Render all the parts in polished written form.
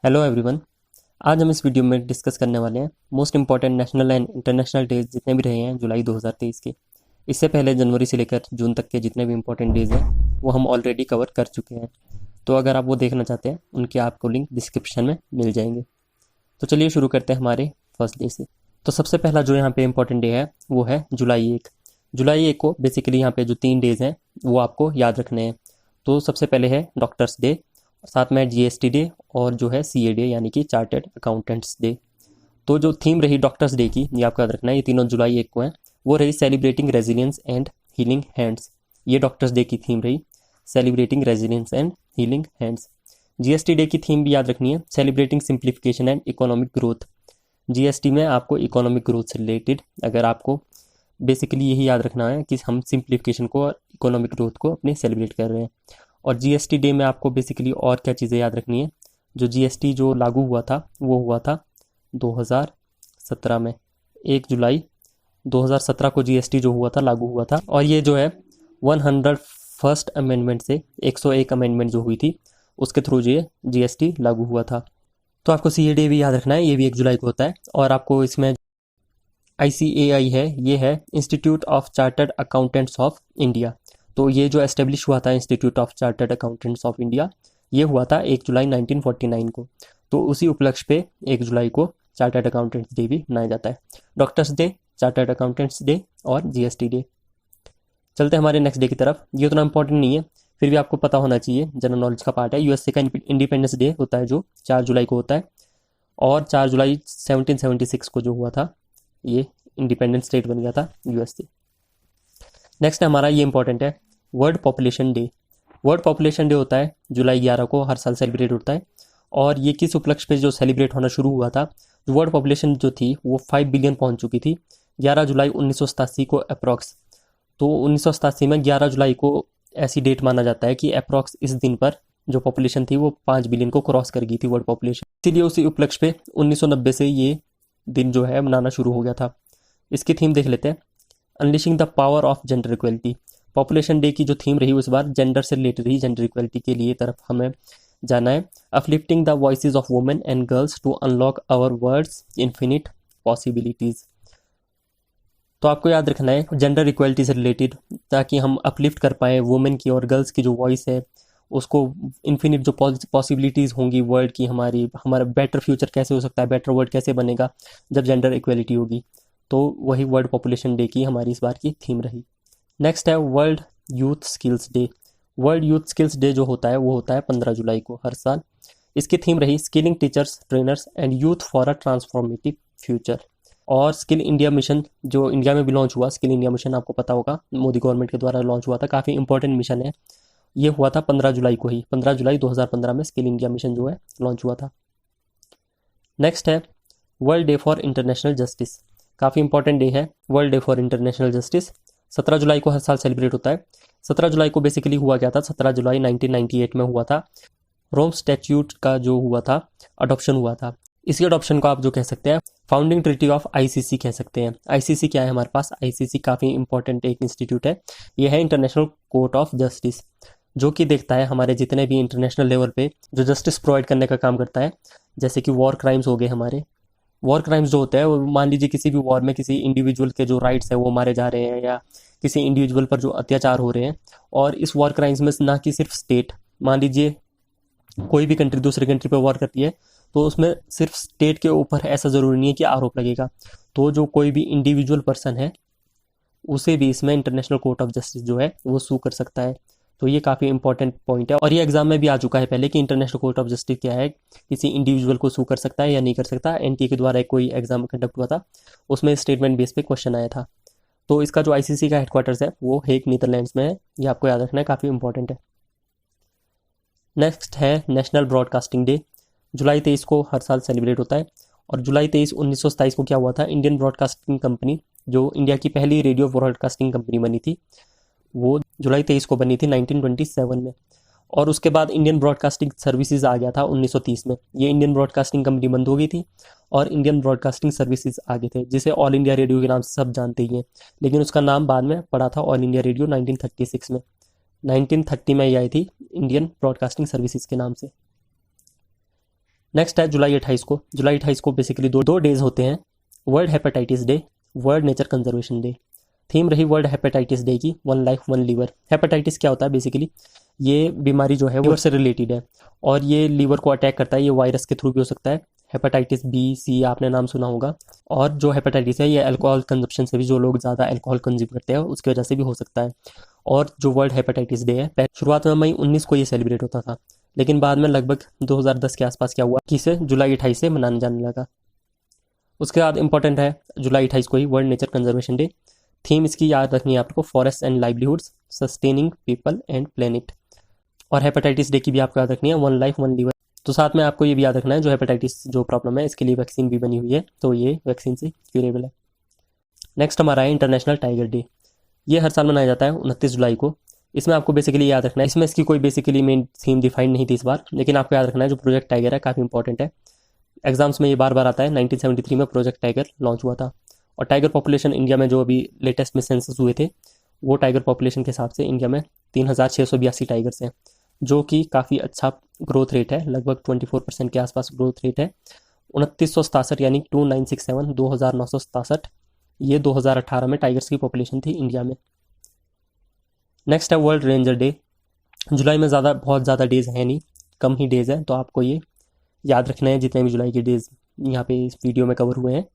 Hello everyone. आज हम इस वीडियो में डिस्कस करने वाले हैं most important national and international days जितने भी रहे हैं जुलाई 2023 के। इससे पहले जनवरी से लेकर जून तक के जितने भी इंपॉर्टेंट डेज हैं वो हम ऑलरेडी कवर कर चुके हैं। तो अगर आप वो देखना चाहते हैं उनके आपको लिंक डिस्क्रिप्शन में मिल जाएंगे। तो चलिए शुरू करते हैं हमारे फर्स्ट डे से। तो सबसे पहला जो यहाँ पे इंपॉर्टेंट डे है वो है जुलाई 1। जुलाई 1 को बेसिकली यहाँ पे जो 3 डेज हैं वो आपको याद रखने हैं। तो सबसे पहले है डॉक्टर्स डे, साथ में जीएसटी डे और जो है सीए डे यानी कि चार्टर्ड अकाउंटेंट्स डे। तो जो थीम रही डॉक्टर्स डे की, ये आपको याद रखना है, ये तीनों जुलाई 1 को है, वो रही celebrating resilience and healing hands. ये डॉक्टर्स डे की थीम रही, celebrating resilience and healing hands. GST day की थीम भी याद रखनी है, celebrating simplification and economic growth. GST में आपको इकोनॉमिक ग्रोथ से रिलेटेड अगर आपको बेसिकली यही याद रखना है कि हम सिंप्लीफिकेशन को और इकोनॉमिक ग्रोथ को अपने सेलिब्रेट कर रहे हैं। और जीएसटी डे में आपको बेसिकली और क्या चीज़ें याद रखनी है, जो जीएसटी जो लागू हुआ था वो हुआ था 2017 में। 1 जुलाई 2017 को जीएसटी जो हुआ था लागू हुआ था, और ये जो है 101st अमेंडमेंट से 101 अमेंडमेंट जो हुई थी उसके थ्रू ये जीएसटी लागू हुआ था। तो आपको सी ए डे भी याद रखना है, ये भी 1 जुलाई को होता है। और आपको इसमें ICAI है, ये है institute of chartered accountants of India. तो ये जो एस्टेब्लिश हुआ था institute of chartered accountants of India, ये हुआ था 1 जुलाई 1949 को। तो उसी उपलक्ष्य पे 1 जुलाई को चार्टर्ड अकाउंटेंट्स डे भी मनाया जाता है। Doctors day, chartered accountants day और जीएसटी डे। चलते हैं हमारे नेक्स्ट डे की तरफ। ये उतना इंपॉर्टेंट नहीं है, फिर भी आपको पता होना चाहिए, जनरल नॉलेज का पार्ट है। यूएसए का इंडिपेंडेंस डे होता है जो 4 जुलाई को होता है, और 4 जुलाई 1776 को जो हुआ था ये इंडिपेंडेंट स्टेट बन गया था यूएसए। नेक्स्ट हमारा ये इंपॉर्टेंट है, world population day. World population day होता है जुलाई 11 को, हर साल सेलिब्रेट होता है। और ये किस उपलक्ष्य पे जो सेलिब्रेट होना शुरू हुआ था, जो वर्ल्ड पॉपुलेशन जो थी वो 5 बिलियन पहुंच चुकी थी 11 जुलाई 1987 को अप्रॉक्स। तो 1987 में 11 जुलाई को ऐसी डेट माना जाता है कि अप्रॉक्स इस दिन पर जो पॉपुलेशन थी वो 5 बिलियन को क्रॉस कर गई थी वर्ल्ड पॉपुलेशन। इसीलिए उसी उपलक्ष्य पे 1990 से ये दिन जो है मनाना शुरू हो गया था। इसकी थीम देख लेते हैं, unleashing the power of gender equality. Population day की जो थीम रही उस बार जेंडर से रिलेटेड रही, जेंडर इक्वलिटी के लिए तरफ हमें जाना है। Uplifting the voices of women and girls to unlock our world's infinite possibilities. तो आपको याद रखना है जेंडर इक्वलिटी से रिलेटेड, ताकि हम अपलिफ्ट कर पाए वुमेन की और गर्ल्स की जो वॉइस है उसको। इन्फिनिट जो पॉसिबिलिटीज़ होंगी वर्ल्ड की, हमारा बेटर फ्यूचर कैसे हो सकता है, बेटर वर्ल्ड कैसे बनेगा जब जेंडर इक्वलिटी होगी। तो वही वर्ल्ड पॉपुलेशन डे की हमारी इस बार की थीम रही। नेक्स्ट है world youth skills day. World youth skills day जो होता है वो होता है 15 जुलाई को हर साल। इसकी थीम रही skilling teachers, trainers and youth for a transformative future. और स्किल इंडिया मिशन जो इंडिया में भी लॉन्च हुआ, स्किल इंडिया मिशन आपको पता होगा मोदी गवर्नमेंट के द्वारा लॉन्च हुआ था, काफ़ी इंपॉर्टेंट मिशन है। ये हुआ था 15 जुलाई को ही, 15 जुलाई 2015 में स्किल इंडिया मिशन जो है लॉन्च हुआ था। नेक्स्ट है world day for international justice. काफ़ी इंपॉर्टेंट डे है world day for international justice. 17 जुलाई को हर साल सेलिब्रेट होता है। 17 जुलाई को बेसिकली हुआ क्या था, 17 जुलाई 1998 में हुआ था, रोम स्टैट्यूट का जो हुआ था अडॉप्शन हुआ था। इसी अडॉप्शन को आप जो कह सकते हैं फाउंडिंग ट्रिटी ऑफ आईसीसी कह सकते हैं। आईसीसी क्या है हमारे पास, आईसीसी काफ़ी इंपॉर्टेंट एक इंस्टीट्यूट है। यह है इंटरनेशनल कोर्ट ऑफ जस्टिस, जो कि देखता है हमारे जितने भी इंटरनेशनल लेवल पे जो जस्टिस प्रोवाइड करने का काम करता है। जैसे कि वॉर क्राइम्स हो गए, हमारे वॉर क्राइम्स जो होते हैं वो, मान लीजिए किसी भी वॉर में किसी इंडिविजुअल के जो राइट्स है वो मारे जा रहे हैं, या किसी इंडिविजुअल पर जो अत्याचार हो रहे हैं। और इस वॉर क्राइम्स में ना कि सिर्फ स्टेट, मान लीजिए कोई भी कंट्री दूसरी कंट्री पर वॉर करती है तो उसमें सिर्फ स्टेट के ऊपर ऐसा ज़रूरी नहीं है कि आरोप लगेगा। तो जो कोई भी इंडिविजुअल पर्सन है उसे भी इसमें इंटरनेशनल कोर्ट ऑफ जस्टिस जो है वो सू कर सकता है। तो ये काफ़ी इंपॉर्टेंट पॉइंट है, और ये एग्जाम में भी आ चुका है पहले कि इंटरनेशनल कोर्ट ऑफ जस्टिस क्या है, किसी इंडिविजुअल को सू कर सकता है या नहीं कर सकता। एनटीए के द्वारा एक कोई एग्जाम कंडक्ट हुआ था, उसमें स्टेटमेंट बेस पे क्वेश्चन आया था। तो इसका जो आईसीसी का हेडक्वार्टर्स है वो हेग नीदरलैंड्स में है, ये आपको याद रखना है, काफ़ी इंपॉर्टेंट है। नेक्स्ट है नेशनल ब्रॉडकास्टिंग डे। जुलाई 23 को हर साल सेलिब्रेट होता है। और जुलाई 23 1927 को क्या हुआ था, इंडियन ब्रॉडकास्टिंग कंपनी जो इंडिया की पहली रेडियो ब्रॉडकास्टिंग कंपनी बनी थी वो जुलाई 23 को बनी थी 1927 में। और उसके बाद इंडियन ब्रॉडकास्टिंग सर्विसेज आ गया था 1930 में। ये इंडियन ब्रॉडकास्टिंग कंपनी बंद हो गई थी और इंडियन ब्रॉडकास्टिंग सर्विसेज आ गए थे, जिसे ऑल इंडिया रेडियो के नाम से सब जानते ही हैं। लेकिन उसका नाम बाद में पड़ा था ऑल इंडिया रेडियो 1936 में। 1930 में ये आई थी इंडियन ब्रॉडकास्टिंग सर्विसेज के नाम से। नेक्स्ट है जुलाई 28 को। जुलाई 28 को बेसिकली दो डेज होते हैं, world hepatitis day, world nature conservation day. Theme रही वर्ल्ड हेपेटाइटिस डे की, one life one liver. Hepatitis क्या होता है बेसिकली, ये बीमारी जो है लीवर से रिलेटेड है और ये लीवर को अटैक करता है। ये वायरस के थ्रू भी हो सकता है, हेपेटाइटिस बी, सी आपने नाम सुना होगा। और जो हेपेटाइटिस है ये अल्कोहल कंजप्शन से भी, जो लोग ज़्यादा अल्कोहल कंज्यूम करते हैं उसकी वजह से भी हो सकता है। और जो वर्ल्ड हेपेटाइटिस डे है, शुरुआत में मई 19 को ये सेलिब्रेट होता था, लेकिन बाद में लगभग 2010 के आसपास क्या हुआ कि इसे जुलाई 28 से मनाने जाने लगा। उसके बाद इंपॉर्टेंट है जुलाई 28 को ही world nature conservation day. Theme इसकी याद रखनी है आपको, forest and livelihoods, sustaining people and planet. और हेपेटाइटिस डे की भी आपको याद रखनी है, वन लाइफ वन लीवर। तो साथ में आपको ये भी याद रखना है, जो हेपेटाइटिस जो प्रॉब्लम है इसके लिए वैक्सीन भी बनी हुई है, तो ये वैक्सीन से क्यूरेबल है। नेक्स्ट हमारा है इंटरनेशनल टाइगर डे। ये हर साल मनाया जाता है 29 जुलाई को। इसमें आपको बेसिकली याद रखना है, इसमें इसकी कोई बेसिकली मेन थीम डिफाइंड नहीं थी इस बार, लेकिन आपको याद रखना है जो प्रोजेक्ट टाइगर है काफ़ी इंपॉर्टेंट है। एग्जाम्स में ये बार बार आता है। 1973 में प्रोजेक्ट टाइगर लॉन्च हुआ था। और टाइगर पॉपुलेशन इंडिया में जो अभी लेटेस्ट में सेंसस हुए थे, वो टाइगर पॉपुलेशन के हिसाब से इंडिया में 3682 टाइगर्स हैं, जो कि काफ़ी अच्छा ग्रोथ रेट है, लगभग 24% के आसपास ग्रोथ रेट है। 2967 यानी 2967, 2967, ये 2018 में टाइगर्स की पॉपुलेशन थी इंडिया में। नेक्स्ट है वर्ल्ड रेंजर डे। जुलाई में बहुत ज़्यादा डेज़ हैं नहीं, कम ही डेज़ हैं, तो आपको ये याद रखना है जितने भी जुलाई के डेज़ यहाँ पे इस वीडियो में कवर हुए हैं।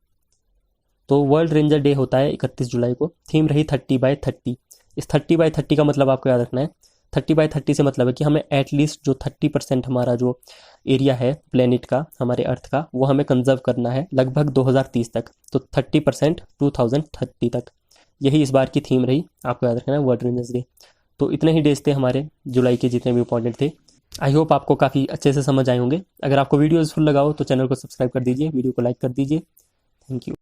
तो वर्ल्ड रेंजर डे होता है 31 जुलाई को। थीम रही 30/30। इस 30/30 का मतलब आपको याद रखना है, 30/30 से मतलब है कि हमें एटलीस्ट जो 30% हमारा जो एरिया है प्लेनेट का, हमारे अर्थ का, वो हमें कंजर्व करना है लगभग 2030 तक। तो 30% 2030 तक, यही इस बार की थीम रही, आपको याद रखना है वर्ल्ड रेंजर्स डे। तो इतने ही डेज थे हमारे जुलाई के जितने भी इंपॉर्टेंट थे। आई होप आपको काफ़ी अच्छे से समझ आए होंगे। अगर आपको वीडियो यूजफुल लगा हो तो चैनल को सब्सक्राइब कर दीजिए, वीडियो को लाइक कर दीजिए। Thank you.